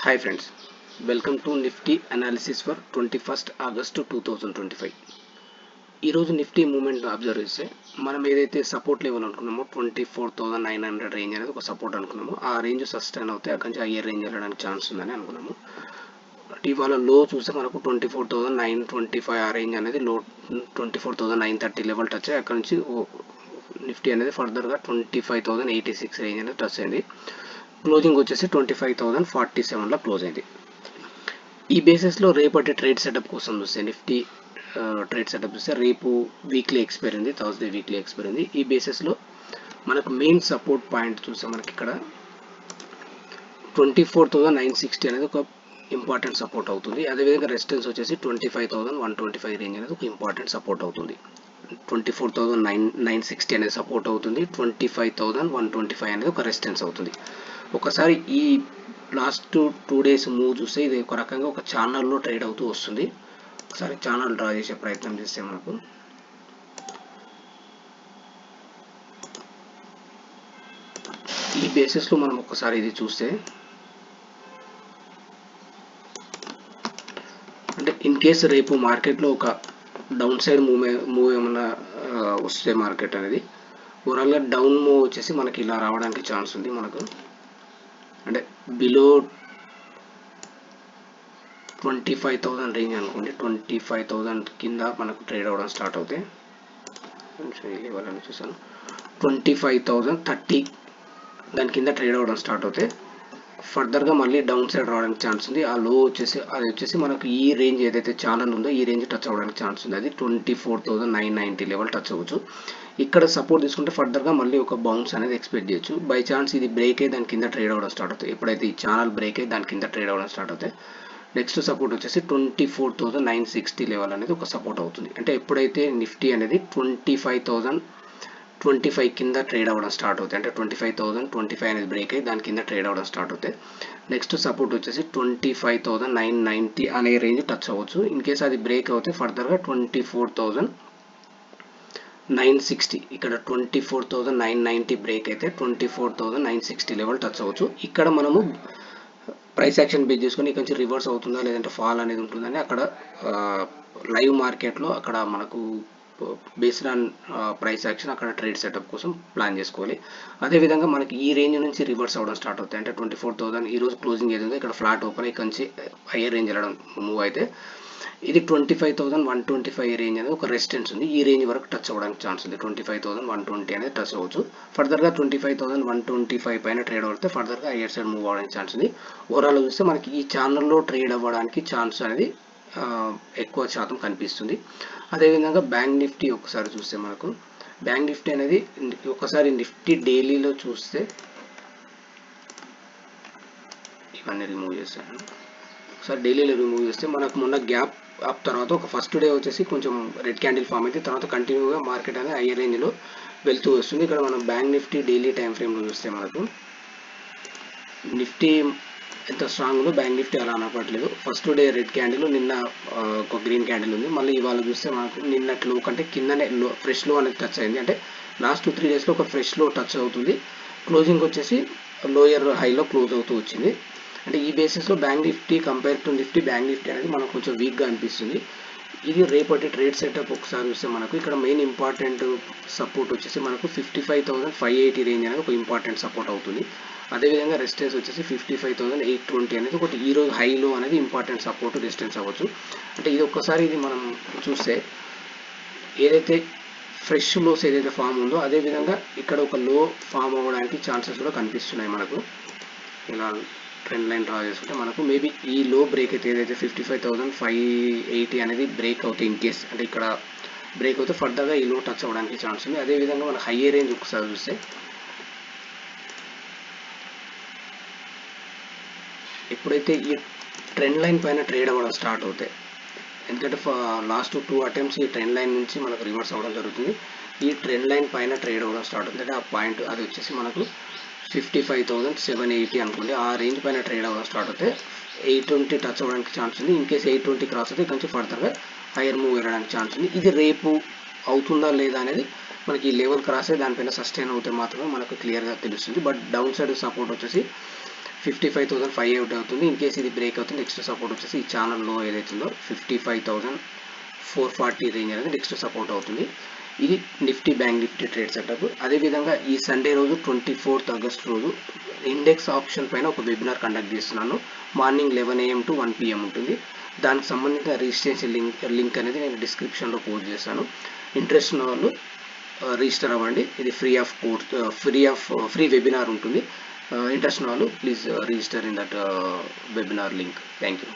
Hi friends, welcome to Nifty analysis for 21st August 2025. ఈ రోజు Nifty movement observe చేస్తే మనం ఏదైతే సపోర్ట్ లెవెల్ అనుకున్నామో 24,900 రేంజ్ అనేది ఒక సపోర్ట్ అనుకున్నామో ఆ రేంజ్ సస్టైన్ అవుతే అక్కడి నుంచి హయ్యర్ రేంజ్ వెళ్ళడానికి ఛాన్స్ ఉందని అనుకున్నాము. ఇవాళ లో చూస్తే మనకు 24,925 ఆ రేంజ్ అనేది లో 24,930 లెవెల్ టచ్ అయ్యి అక్కడ నుంచి నిఫ్టీ అనేది ఫర్దర్గా 25,086 రేంజ్ అనేది టచ్ అయింది. క్లోజింగ్ వచ్చేసి 25,047లో క్లోజ్ అయింది. ఈ బేసిస్లో రేపటి ట్రేడ్ సెటప్ కోసం చూస్తే నిఫ్టీ ట్రేడ్ సెటప్ చూస్తే రేపు వీక్లీ ఎక్స్పైర్ ఉంది, థర్స్డే వీక్లీ ఎక్స్పైర్ ఉంది. ఈ బేసిస్లో మనకు మెయిన్ సపోర్ట్ పాయింట్ చూస్తే మనకి ఇక్కడ 24,960 అనేది ఒక ఇంపార్టెంట్ సపోర్ట్ అవుతుంది. అదేవిధంగా రెసిస్టెన్స్ వచ్చేసి 25,125 రేంజ్ అనేది ఒక ఇంపార్టెంట్ సపోర్ట్ అవుతుంది. 24,960 అనేది సపోర్ట్ అవుతుంది, 25,125 అనేది ఒక రెసిస్టెన్స్ అవుతుంది. ఒకసారి ఈ లాస్ట్ 2 డేస్ మూవ్ చూస్తే ఇది ఒక రకంగా ఒక ఛానల్లో ట్రేడ్ అవుతూ వస్తుంది. ఒకసారి ఛానల్ డ్రా చేసే ప్రయత్నం చేస్తే మనకు ఈ బేసిస్లో మనం ఒకసారి ఇది చూస్తే అంటే ఇన్ కేసు రేపు మార్కెట్లో ఒక డౌన్ సైడ్ మూవ్ ఏమన్నా వస్తే మార్కెట్ అనేది ఓవరాల్గా డౌన్ మూవ్ వచ్చేసి మనకి ఇలా రావడానికి ఛాన్స్ ఉంది. మనకు అంటే బిలో 25,000 రేంజ్ అనుకోండి, 25,000 కింద మనకు ట్రేడ్ అవ్వడం స్టార్ట్ అవుతాయి. ఇవ్వాలని చూసాను 25,030 దాని కింద ట్రేడ్ అవ్వడం స్టార్ట్ అవుతాయి. ఫర్దర్గా మళ్ళీ డౌన్ సైడ్ రావడానికి ఛాన్స్ ఉంది. ఆ లో వచ్చేసి అది వచ్చేసి మనకు ఈ రేంజ్ ఏదైతే ఛానల్ ఉందో ఈ రేంజ్ టచ్ అవ్వడానికి ఛాన్స్ ఉంది. అది 24,990 లెవెల్ టచ్ అవ్వచ్చు. ఇక్కడ సపోర్ట్ తీసుకుంటే ఫర్దర్గా మళ్ళీ ఒక బౌన్స్ అనేది ఎక్స్పెక్ట్ చేయొచ్చు. బై ఛాన్స్ ఇది బ్రేక్ అయ్యి దాని కింద ట్రేడ్ అవ్వడం స్టార్ట్ అవుతాయి. ఎప్పుడైతే ఈ ఛానల్ బ్రేక్ అయ్యి దాని కింద ట్రేడ్ అవ్వడం స్టార్ట్ అవుతాయి నెక్స్ట్ సపోర్ట్ వచ్చేసి 24,960 లెవెల్ అనేది ఒక సపోర్ట్ అవుతుంది. అంటే ఎప్పుడైతే నిఫ్టీ అనేది 25,025 కింద ట్రేడ్ అవ్వడం స్టార్ట్ అవుతాయి, అంటే 25,025 అనేది బ్రేక్ అయ్యి దాని కింద ట్రేడ్ అవ్వడం స్టార్ట్ అవుతాయి. నెక్స్ట్ సపోర్ట్ వచ్చేసి 25,990 అనే రేంజ్ టచ్ అవ్వచ్చు. ఇన్ కేస్ అది బ్రేక్ అవుతే ఫర్దర్గా 24,960 ఇక్కడ 24,990 బ్రేక్ అయితే 24,960 లెవెల్ టచ్ అవ్వచ్చు. ఇక్కడ మనము ప్రైస్ యాక్షన్ బేస్ చేసుకొని ఇక్కడ నుంచి రివర్స్ అవుతుందా లేదంటే ఫాల్ అనేది ఉంటుందని అక్కడ లైవ్ మార్కెట్లో అక్కడ మనకు బేస్డ్ ఆన్ ప్రైస్ యాక్షన్ అక్కడ ట్రేడ్ సెటప్ కోసం ప్లాన్ చేసుకోవాలి. అదేవిధంగా మనకి ఈ రేంజ్ నుంచి రివర్స్ అవ్వడం స్టార్ట్ అవుతాయి, అంటే 24,000 ఈ రోజు క్లోజింగ్ ఏదైతే ఇక్కడ ఫ్లాట్ ఓపెన్ ఇక్కడ నుంచి హైయర్ రేంజ్ వెళ్ళడం మూవ్ అయితే ఇది 25,125 రేంజ్ అనేది ఒక రెసిస్టెన్స్ ఉంది. ఈ రేంజ్ వరకు టచ్ అవ్వడానికి ఛాన్స్ ఉంది. 25,120 అనేది టచ్ అవ్వచ్చు. ఫర్దర్గా 25,125 పైన ట్రేడ్ అవుతే ఫర్దర్గా హైయర్ సైడ్ మూవ్ అవ్వడానికి ఛాన్స్ ఉంది. ఓవరాల్ చూస్తే మనకి ఈ ఛానల్లో ట్రేడ్ అవ్వడానికి ఛాన్స్ అనేది ఎక్కువ శాతం కనిపిస్తుంది. అదేవిధంగా బ్యాంక్ నిఫ్టీ ఒకసారి చూస్తే మనకు బ్యాంక్ నిఫ్టీ అనేది ఒకసారి నిఫ్టీ డైలీలో చూస్తే ఇవన్నీ రిమూవ్ చేశాను. ఒకసారి డైలీలో రిమూవ్ చేస్తే మనకు మొన్న గ్యాప్ అప్ తర్వాత ఒక ఫస్ట్ డే వచ్చేసి కొంచెం రెడ్ క్యాండిల్ ఫామ్ అయితే తర్వాత కంటిన్యూగా మార్కెట్ అనేది హైయర్ రేంజ్లో వెళ్తూ వస్తుంది. ఇక్కడ మనం బ్యాంక్ నిఫ్టీ డైలీ టైం ఫ్రేమ్లో చూస్తే మనకు నిఫ్టీ ఎంత స్ట్రాంగ్ ఉందో బ్యాంక్ నిఫ్టీ అలా అనపట్లేదు. ఫస్ట్ డే రెడ్ క్యాండిల్, నిన్న ఒక గ్రీన్ క్యాండిల్ ఉంది. మళ్ళీ ఇవాళ చూస్తే మనకు నిన్నట్లో కంటే కిందనే లో ఫ్రెష్ లో అనేది టచ్ అయింది. అంటే లాస్ట్ 3 డేస్లో ఒక ఫ్రెష్ లో టచ్ అవుతుంది. క్లోజింగ్ వచ్చేసి లోయర్ హైలో క్లోజ్ అవుతూ వచ్చింది. అంటే ఈ బేసిస్లో bank Nifty compare to Nifty bank Nifty అనేది మనకు కొంచెం వీక్గా అనిపిస్తుంది. ఇది రేపటి ట్రేడ్ సెటప్ ఒకసారి చూస్తే మనకు ఇక్కడ మెయిన్ ఇంపార్టెంట్ సపోర్ట్ వచ్చేసి మనకు 55,580 రేంజ్ అనేది ఒక ఇంపార్టెంట్ సపోర్ట్ అవుతుంది. అదేవిధంగా రెసిస్టెన్స్ వచ్చేసి 55,820 అనేది ఒకటి ఈరోజు హైలో అనేది ఇంపార్టెంట్ సపోర్ట్ రెసిస్టెన్స్ అవ్వచ్చు. అంటే ఇది ఒక్కసారి ఇది మనం చూస్తే ఏదైతే ఫ్రెష్ లోస్ ఏదైతే ఫామ్ ఉందో అదేవిధంగా ఇక్కడ ఒక లో ఫామ్ అవ్వడానికి ఛాన్సెస్ కూడా కనిపిస్తున్నాయి. మనకు ఇలా ట్రెండ్ లైన్ డ్రా చేసుకుంటే మనకు మేబీ ఈ లో బ్రేక్ అయితే ఏదైతే 55,580 అనేది బ్రేక్ అవుతాయి. ఇన్ కేస్ అంటే ఇక్కడ బ్రేక్ అవుతే ఫర్దర్గా ఈ లో టచ్ అవ్వడానికి ఛాన్స్ ఉంది. అదేవిధంగా మన హైయర్ రేంజ్ ఒకసారి చూస్తే ఎప్పుడైతే ఈ ట్రెండ్ లైన్ పైన ట్రేడ్ అవ్వడం స్టార్ట్ అవుతాయి, ఎందుకంటే లాస్ట్ 2 అటెంప్ట్స్ ఈ ట్రెండ్ లైన్ నుంచి మనకు రివర్స్ అవ్వడం జరుగుతుంది. ఈ ట్రెండ్ లైన్ పైన ట్రేడ్ అవ్వడం స్టార్ట్ అవుతుంది. ఆ పాయింట్ అది వచ్చేసి మనకు 55,780 అనుకోండి. ఆ రేంజ్ పైన ట్రేడ్ అవ్వడం స్టార్ట్ అవుతే 820 టచ్ అవ్వడానికి ఛాన్స్ ఉంది. ఇన్ కేసు 820 క్రాస్ అయితే కొంచెం ఫర్దర్గా హైయర్ మూవ్ వెళ్ళడానికి ఛాన్స్ ఉంది. ఇది రేపు అవుతుందా లేదా అనేది మనకి ఈ లెవెల్ క్రాస్ అయ్యి దానిపైన సస్టైన్ అవుతే మాత్రమే మనకు క్లియర్గా తెలుస్తుంది. బట్ డౌన్ సైడ్ సపోర్ట్ వచ్చేసి 55,500 అవుతుంది. ఇన్ కేసు ఇది బ్రేక్ అవుతుంది నెక్స్ట్ సపోర్ట్ వచ్చేసి ఈ ఛానల్ లో ఏదైతుందో 55,440 రేంజ్ అనేది నెక్స్ట్ సపోర్ట్ అవుతుంది. ఇది Nifty bank Nifty trade setup. అదేవిధంగా ఈ సండే రోజు 24th ఆగస్ట్ రోజు ఇండెక్స్ ఆప్షన్ పైన ఒక వెబినార్ కండక్ట్ చేస్తున్నాను. మార్నింగ్ 11 AM to 1 PM ఉంటుంది. దానికి సంబంధించిన రిజిస్ట్రేషన్ లింక్ అనేది నేను డిస్క్రిప్షన్లో పోస్ట్ చేస్తాను. ఇంట్రెస్ట్ ఉన్న వాళ్ళు రిజిస్టర్ అవ్వండి. ఇది ఫ్రీ వెబినార్ ఉంటుంది. ఇంట్రెస్ట్ ఉన్న వాళ్ళు please register in that webinar link. Thank you.